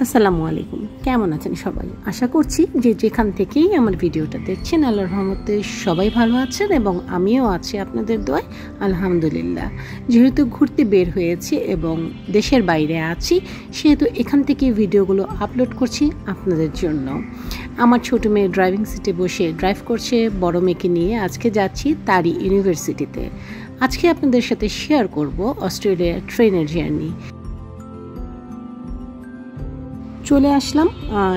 আসসালামু আলাইকুম, কেমন আছেন সবাই? আশা করছি যে যেখান থেকেই আমার ভিডিওটা দেখছেন আল্লাহর রহমতে সবাই ভালো আছেন এবং আমিও আছি আপনাদের দোয়ায় আলহামদুলিল্লাহ। যেহেতু ঘুরতে বের হয়েছি এবং দেশের বাইরে আছি, সেহেতু এখান থেকে ভিডিওগুলো আপলোড করছি আপনাদের জন্য। আমার ছোটো মেয়ে ড্রাইভিং সিটে বসে ড্রাইভ করছে, বড় মেয়েকে নিয়ে আজকে যাচ্ছি তারই ইউনিভার্সিটিতে। আজকে আপনাদের সাথে শেয়ার করব অস্ট্রেলিয়ার ট্রেনের জার্নি। চলে আসলাম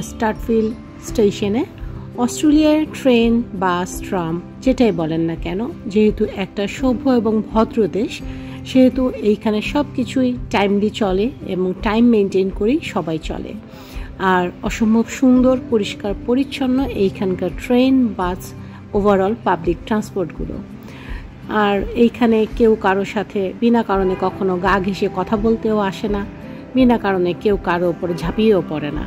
স্টার্টফিল্ড স্টেশনে। অস্ট্রেলিয়ার ট্রেন, বাস, ট্রাম যেটাই বলেন না কেন, যেহেতু একটা সভ্য এবং ভদ্র দেশ, সেহেতু এইখানে সব কিছুই টাইমলি চলে এবং টাইম মেনটেন করেই সবাই চলে। আর অসম্ভব সুন্দর, পরিষ্কার পরিচ্ছন্ন এইখানকার ট্রেন, বাস, ওভারঅল পাবলিক ট্রান্সপোর্টগুলো। আর এইখানে কেউ কারোর সাথে বিনা কারণে কখনো গা ঘেঁষে কথা বলতেও আসে না, বিনা কারণে কেউ কারো ওপরে ঝাঁপিয়েও পড়ে না।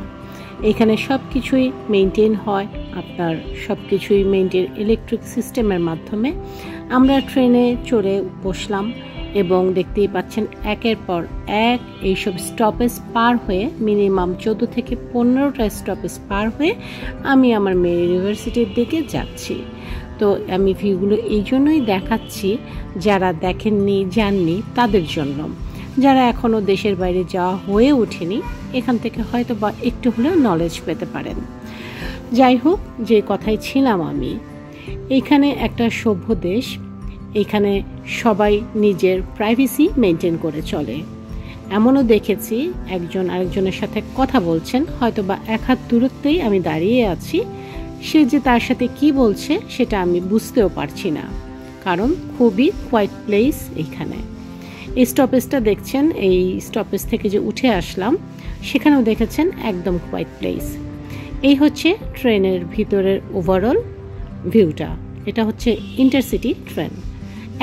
এখানে সব কিছুই মেনটেন হয়, আপনার সব কিছুই মেনটেন ইলেকট্রিক সিস্টেমের মাধ্যমে। আমরা ট্রেনে চড়ে বসলাম এবং দেখতেই পাচ্ছেন একের পর এক এইসব স্টপেজ পার হয়ে, মিনিমাম 14 থেকে 15টা স্টপেজ পার হয়ে আমি আমার মেয়ের ইউনিভার্সিটির দিকে যাচ্ছি। তো আমি ভিউগুলো এই জন্যই দেখাচ্ছি, যারা দেখেননি, জাননি তাদের জন্য। যারা এখনও দেশের বাইরে যাওয়া হয়ে ওঠেনি, এখান থেকে হয়তো বা একটু হলেও নলেজ পেতে পারেন। যাই হোক, যে কথায় ছিলাম আমি, এইখানে একটা সভ্য দেশ, এইখানে সবাই নিজের প্রাইভেসি মেনটেন করে চলে। এমনও দেখেছি একজন আরেকজনের সাথে কথা বলছেন, হয়তো বা এক হাত দূরত্বেই আমি দাঁড়িয়ে আছি, সে যে তার সাথে কি বলছে সেটা আমি বুঝতেও পারছি না, কারণ খুবই কোয়াইট প্লেস এইখানে। এই স্টপেজটা দেখছেন, এই স্টপেজ থেকে যে উঠে আসলাম সেখানেও দেখেছেন একদম কোয়াইট প্লেস। এই হচ্ছে ট্রেনের ভিতরের ওভারঅল ভিউটা। এটা হচ্ছে ইন্টারসিটি ট্রেন,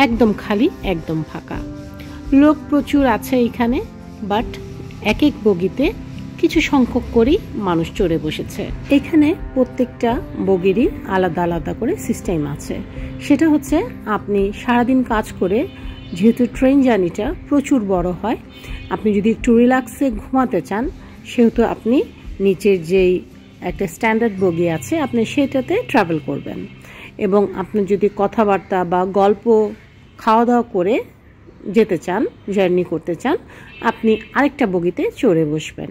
একদম খালি, একদম ফাঁকা। লোক প্রচুর আছে এখানে, বাট এক এক বগিতে কিছু সংখ্যক করেই মানুষ চড়ে বসেছে। এখানে প্রত্যেকটা বগিরই আলাদা আলাদা করে সিস্টেম আছে। সেটা হচ্ছে আপনি সারাদিন কাজ করে, যেহেতু ট্রেন জার্নিটা প্রচুর বড় হয়, আপনি যদি একটু রিল্যাক্সে ঘুমাতে চান, সেহেতু আপনি নিচের যেই একটা স্ট্যান্ডার্ড বগি আছে আপনি সেটাতে ট্রাভেল করবেন। এবং আপনি যদি কথাবার্তা বা গল্প, খাওয়া দাওয়া করে যেতে চান, জার্নি করতে চান, আপনি আরেকটা বগিতে চড়ে বসবেন।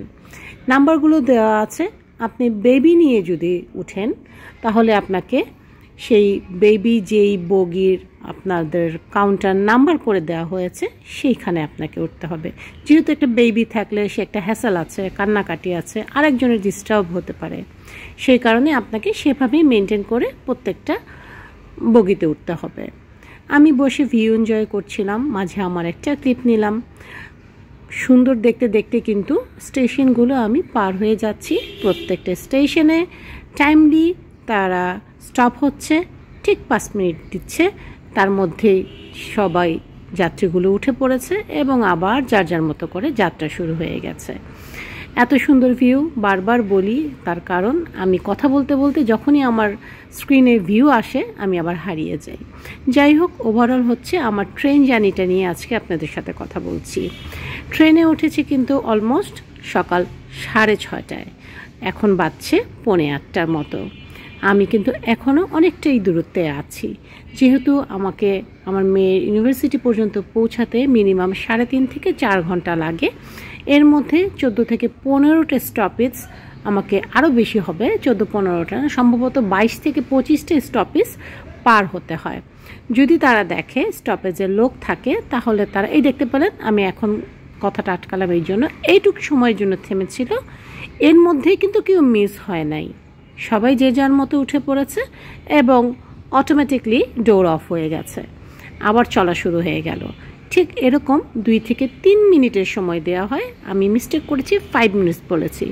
নাম্বারগুলো দেওয়া আছে। আপনি বেবি নিয়ে যদি উঠেন, তাহলে আপনাকে সেই বেবি যেই বগির আপনাদের কাউন্টার নাম্বার করে দেওয়া হয়েছে সেইখানে আপনাকে উঠতে হবে। যেহেতু একটা বেবি থাকলে সে একটা হ্যাসেল আছে, কান্নাকাটি আছে, আরেকজনের ডিস্টার্ব হতে পারে, সেই কারণে আপনাকে সেভাবেই মেনটেন করে প্রত্যেকটা বগিতে উঠতে হবে। আমি বসে ভিউ এনজয় করছিলাম, মাঝে আমার একটা ক্লিপ নিলাম। সুন্দর দেখতে দেখতে কিন্তু স্টেশনগুলো আমি পার হয়ে যাচ্ছি। প্রত্যেকটা স্টেশনে টাইমলি তারা স্টপ হচ্ছে, ঠিক 5 মিনিট দিচ্ছে, তার মধ্যেই সবাই যাত্রীগুলো উঠে পড়েছে এবং আবার যার যার মতো করে যাত্রা শুরু হয়ে গেছে। এত সুন্দর ভিউ, বারবার বলি, তার কারণ আমি কথা বলতে বলতে যখনই আমার স্ক্রিনে ভিউ আসে আমি আবার হারিয়ে যাই। যাই হোক, ওভারঅল হচ্ছে আমার ট্রেন জার্নিটা নিয়ে আজকে আপনাদের সাথে কথা বলছি। ট্রেনে উঠেছি কিন্তু অলমোস্ট সকাল 6:30টায়, এখন বাজছে 7:45টার মতো। আমি কিন্তু এখনও অনেকটাই দূরত্বে আছি, যেহেতু আমাকে আমার মেয়ের ইউনিভার্সিটি পর্যন্ত পৌঁছাতে মিনিমাম 3.5 থেকে 4 ঘন্টা লাগে। এর মধ্যে 14 থেকে 15টা স্টপেজ, আমাকে আরও বেশি হবে, 14-15টা, সম্ভবত 22 থেকে 25টা স্টপেজ পার হতে হয়। যদি তারা দেখে স্টপেজের লোক থাকে, তাহলে তারা, এই দেখতে পেলেন আমি এখন কথাটা আটকালাম এই জন্য, এইটুকু সময়ের জন্য থেমেছিল। এর মধ্যেই কিন্তু কেউ মিস হয় নাই, সবাই যে যার মতো উঠে পড়েছে এবং অটোমেটিকলি ডোর অফ হয়ে গেছে, আবার চলা শুরু হয়ে গেল। ঠিক এরকম 2 থেকে 3 মিনিটের সময় দেওয়া হয়। আমি মিস্টেক করেছি, 5 মিনিটস বলেছি,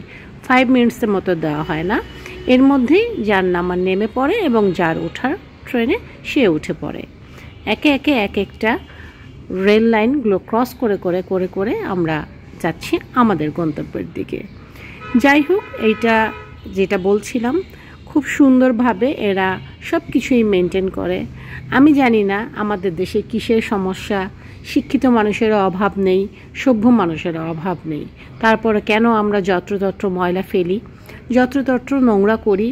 5 মিনিটসের মতো দেওয়া হয় না। এর মধ্যেই যার নাম্বার নেমে পড়ে এবং যার ওঠার ট্রেনে সে উঠে পড়ে। একে একে এক একটা রেল লাইনগুলো ক্রস করে করে করে করে আমরা যাচ্ছি আমাদের গন্তব্যের দিকে। যাই হোক, এইটা যেটা বলছিলাম, খুব সুন্দরভাবে এরা সব কিছুই মেনটেন করে। আমি জানি না আমাদের দেশে কিসের সমস্যা, শিক্ষিত মানুষেরও অভাব নেই, সভ্য মানুষেরও অভাব নেই। তারপরে কেন আমরা যত্রতত্র ময়লা ফেলি, যত্রতত্র নোংরা করি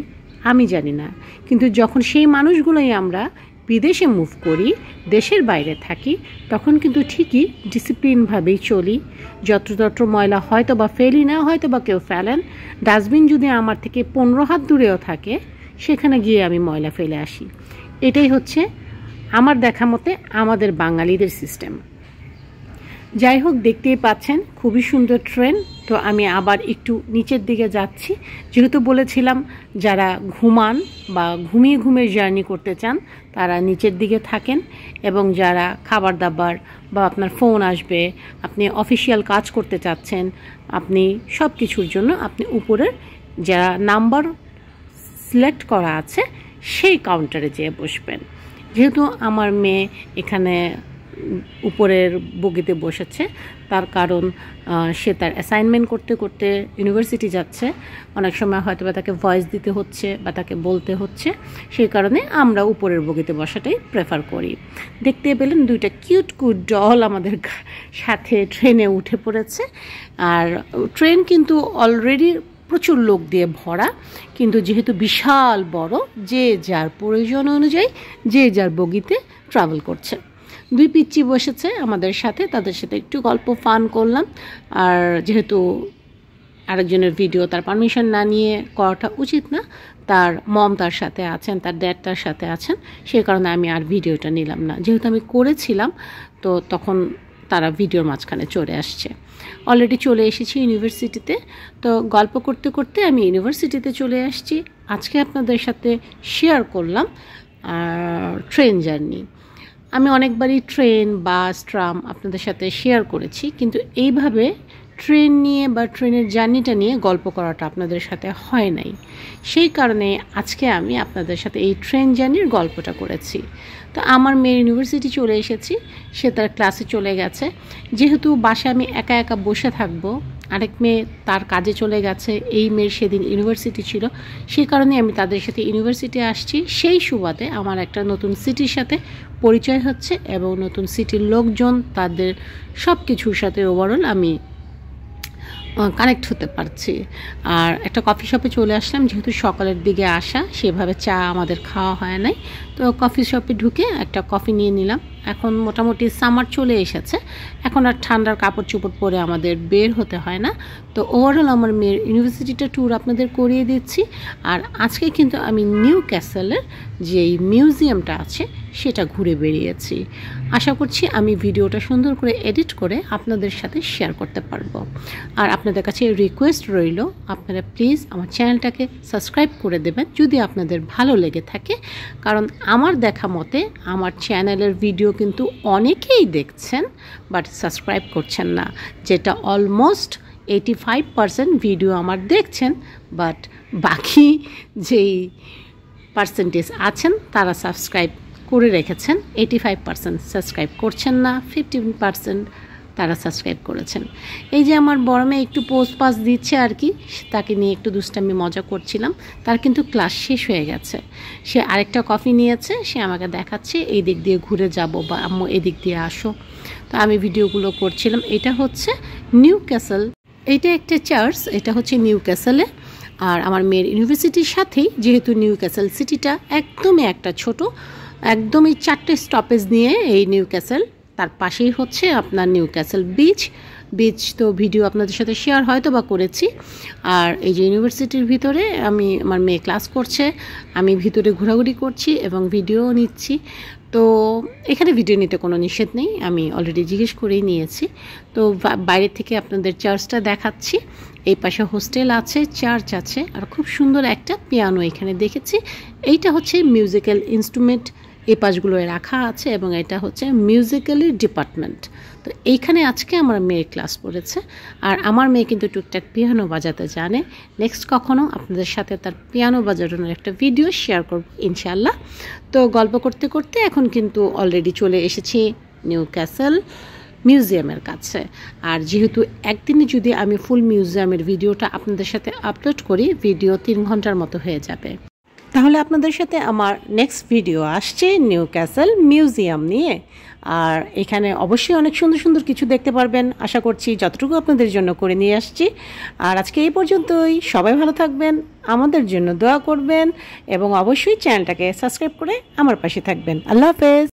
আমি জানি না। কিন্তু যখন সেই মানুষগুলোই আমরা বিদেশে মুভ করি, দেশের বাইরে থাকি, তখন কিন্তু ঠিকই ডিসিপ্লিনভাবেই চলি। যত্রতত্র ময়লা হয়তো বা ফেলি না, হয়তো বা কেউ ফেলেন। ডাস্টবিন যদি আমার থেকে 15 হাত দূরেও থাকে, সেখানে গিয়ে আমি ময়লা ফেলে আসি। এটাই হচ্ছে আমার দেখা মতে আমাদের বাঙালিদের সিস্টেম। যাই হোক, দেখতেই পাচ্ছেন খুবই সুন্দর ট্রেন। তো আমি আবার একটু নিচের দিকে যাচ্ছি, যেহেতু বলেছিলাম যারা ঘুমান বা ঘুমিয়ে ঘুমিয়ে জার্নি করতে চান তারা নিচের দিকে থাকেন, এবং যারা খাবার দাবার বা আপনার ফোন আসবে, আপনি অফিসিয়াল কাজ করতে চাচ্ছেন, আপনি সব কিছুর জন্য আপনি উপরের যা নাম্বার সিলেক্ট করা আছে সেই কাউন্টারে যেয়ে বসবেন। যেহেতু আমার মেয়ে এখানে উপরের বগিতে বসেছে, তার কারণ সে তার অ্যাসাইনমেন্ট করতে করতে ইউনিভার্সিটি যাচ্ছে, অনেক সময় হয়তো বা তাকে ভয়েস দিতে হচ্ছে বা তাকে বলতে হচ্ছে, সেই কারণে আমরা উপরের বগিতে বসাটাই প্রেফার করি। দেখতে পেলেন দুইটা কিউট ডল আমাদের সাথে ট্রেনে উঠে পড়েছে। আর ট্রেন কিন্তু অলরেডি প্রচুর লোক দিয়ে ভরা, কিন্তু যেহেতু বিশাল বড়, যে যার প্রয়োজন অনুযায়ী যে যার বগিতে ট্রাভেল করছে। দুই পিচ্চি বসেছে আমাদের সাথে, তাদের সাথে একটু গল্প ফান করলাম। আর যেহেতু আরেকজনের ভিডিও তার পারমিশন না নিয়ে করাটা উচিত না, তার মম তার সাথে আছেন, তার ড্যাড তার সাথে আছেন, সেই কারণে আমি আর ভিডিওটা নিলাম না। যেহেতু আমি করেছিলাম, তো তখন তারা ভিডিওর মাঝখানে চলে আসছে। অলরেডি চলে এসেছি ইউনিভার্সিটিতে। তো গল্প করতে করতে আমি ইউনিভার্সিটিতে চলে আসছি। আজকে আপনাদের সাথে শেয়ার করলাম ট্রেন জার্নি। আমি অনেকবারই ট্রেন, বাস, ট্রাম আপনাদের সাথে শেয়ার করেছি, কিন্তু এইভাবে ট্রেন নিয়ে বা ট্রেনের জার্নিটা নিয়ে গল্প করাটা আপনাদের সাথে হয় নাই। সেই কারণে আজকে আমি আপনাদের সাথে এই ট্রেন জার্নির গল্পটা করেছি। তো আমার মেয়ে ইউনিভার্সিটি চলে এসেছি, সে তার ক্লাসে চলে গেছে। যেহেতু বাসায় আমি একা একা বসে থাকবো, আরেক মেয়ে তার কাজে চলে গেছে, এই মেয়ের সেদিন ইউনিভার্সিটি ছিল, সেই কারণে আমি তাদের সাথে ইউনিভার্সিটি আসছি। সেই সুবাদে আমার একটা নতুন সিটির সাথে পরিচয় হচ্ছে, এবং নতুন সিটির লোকজন, তাদের সব কিছুর সাথে ওভারঅল আমি কানেক্ট হতে পারছি। আর একটা কফি শপে চলে আসলাম, যেহেতু সকালের দিকে আসা, সেভাবে চা আমাদের খাওয়া হয় নাই। তো কফি শপে ঢুকে একটা কফি নিয়ে নিলাম। এখন মোটামুটি সামার চলে এসেছে, এখন আর ঠান্ডার কাপড় চোপড় পরে আমাদের বের হতে হয় না। তো ওভারঅল আমার মেয়ের ইউনিভার্সিটিটা ট্যুর আপনাদের করিয়ে দিচ্ছি। আর আজকে কিন্তু আমি নিউ ক্যাসেলের যেই মিউজিয়ামটা আছে সেটা ঘুরে বেরিয়েছি। আশা করছি আমি ভিডিওটা সুন্দর করে এডিট করে আপনাদের সাথে শেয়ার করতে পারবো। আর আপনাদের কাছে রিকোয়েস্ট রইল, আপনারা প্লিজ আমার চ্যানেলটাকে সাবস্ক্রাইব করে দেবেন যদি আপনাদের ভালো লেগে থাকে। কারণ আমার দেখা মতে আমার চ্যানেলের ভিডিও কিন্তু অনেকেই দেখছেন, বাট সাবস্ক্রাইব করছেন না, যেটা অলমোস্ট 85% ভিডিও আমার দেখছেন, বাট বাকি যেই পার্সেন্টেজ আছেন তারা সাবস্ক্রাইব করে রেখেছেন। 85% সাবস্ক্রাইব করছেন না, 15% তারা সাবস্ক্রাইব করেছেন। এই যে আমার বড় মেয়ে একটু পোস্ট পাস দিচ্ছে আর কি, তাকে নিয়ে একটু দুষ্টামি মজা করছিলাম। তার কিন্তু ক্লাস শেষ হয়ে গেছে, সে আরেকটা কফি নিয়েছে, সে আমাকে দেখাচ্ছে এই দিক দিয়ে ঘুরে যাব, বা আম্মু এদিক দিয়ে আসো। তো আমি ভিডিওগুলো করছিলাম। এটা হচ্ছে নিউ ক্যাসেল, এইটা একটা চার্চ, এটা হচ্ছে নিউ ক্যাসেলে। আর আমার মেয়ের ইউনিভার্সিটির সাথেই, যেহেতু নিউ ক্যাসেল সিটিটা একদমই একটা ছোট, একদমই 4টে স্টপেজ নিয়ে এই নিউ ক্যাসেল, তার পাশেই হচ্ছে আপনার নিউ ক্যাসেল বিচ। তো ভিডিও আপনাদের সাথে শেয়ার হয়তো বা করেছি। আর এই যে ইউনিভার্সিটির ভিতরে আমার মেয়ে ক্লাস করছে, আমি ভিতরে ঘোরাঘুরি করছি এবং ভিডিও নিচ্ছি। তো এখানে ভিডিও নিতে কোনো নিষেধ নেই, আমি অলরেডি জিজ্ঞেস করেই নিয়েছি। তো বাইরে থেকে আপনাদের চার্চটা দেখাচ্ছি। এই পাশে হোস্টেল আছে, চার্চ আছে, আর খুব সুন্দর একটা পিয়ানো এখানে দেখেছি। এইটা হচ্ছে মিউজিক্যাল ইনস্ট্রুমেন্ট এই পাশগুলোয় রাখা আছে, এবং এটা হচ্ছে মিউজিক্যালি ডিপার্টমেন্ট। তো এইখানে আজকে আমার মেয়ে ক্লাস করেছে। আর আমার মেয়ে কিন্তু টুকটাক পিয়ানো বাজাতে জানে। নেক্সট কখনো আপনাদের সাথে তার পিয়ানো বাজানোর একটা ভিডিও শেয়ার করব ইনশাআল্লাহ। তো গল্প করতে করতে এখন কিন্তু অলরেডি চলে এসেছি নিউ ক্যাসেল মিউজিয়ামের কাছে। আর যেহেতু একদিনে যদি আমি ফুল মিউজিয়ামের ভিডিওটা আপনাদের সাথে আপলোড করি, ভিডিও 3 ঘন্টার মতো হয়ে যাবে। তাহলে আপনাদের সাথে আমার নেক্সট ভিডিও আসছে নিউ ক্যাসেল মিউজিয়াম নিয়ে। আর এখানে অবশ্যই অনেক সুন্দর সুন্দর কিছু দেখতে পারবেন, আশা করছি যতটুকু আপনাদের জন্য করে নিয়ে আসছি। আর আজকে এই পর্যন্তই, সবাই ভালো থাকবেন, আমাদের জন্য দোয়া করবেন এবং অবশ্যই চ্যানেলটাকে সাবস্ক্রাইব করে আমার পাশে থাকবেন। আল্লাহ হাফেজ।